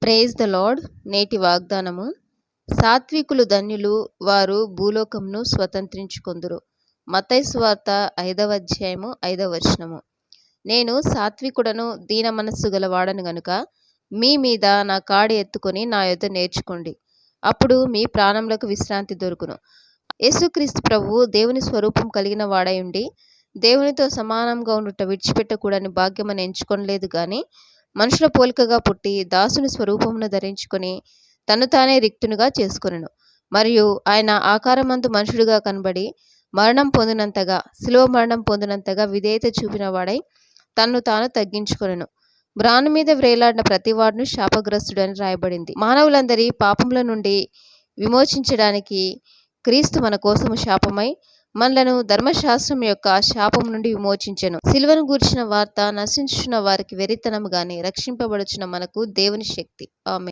Praise the lord. నేటి వాగ్దానము: సాత్వికులు ధన్యులు, వారు భూలోకమును స్వతంత్రించుకొందురు. మత్తయి సువార్త 5వ అధ్యాయము 5వ వచనము. నేను సాత్వికుడను, దీన మనస్సు గలవాడను గనుక మీ మీద నా కాడి ఎత్తుకొని నా యొద్ద నేర్చుకోండి, అప్పుడు మీ ప్రాణములకు విశ్రాంతి దొరుకును. యేసుక్రీస్తు ప్రభువు దేవుని స్వరూపం కలిగిన వాడై ఉండి దేవునితో సమానంగా ఉండుట విడిచిపెట్టకూడని భాగ్యమని ఎంచుకొనలేదు గాని, మనుషుల పోలికగా పుట్టి దాసుని స్వరూపమును ధరించుకొని తను తానే రిక్తునిగా చేసుకొనెను. మరియు ఆయన ఆకారమందు మనుషుడిగా కనబడి మరణం పొందినంతగా, శిలువ మరణం పొందినంతగా విధేయత చూపిన వాడై తన్ను తాను తగ్గించుకొనెను. బ్రాను మీద వ్రేలాడిన ప్రతివాడును శాపగ్రస్తుడని రాయబడింది. మానవులందరి పాపముల నుండి విమోచించడానికి క్రీస్తు మన కోసము శాపమై మనలను ధర్మశాస్త్రం యొక్క శాపం నుండి విమోచించెను. సిలువను గూర్చిన వార్త నశించుచున్న వారికి వెరితనము గాని, రక్షింపబడుచున్న మనకు దేవుని శక్తి. ఆమేన్.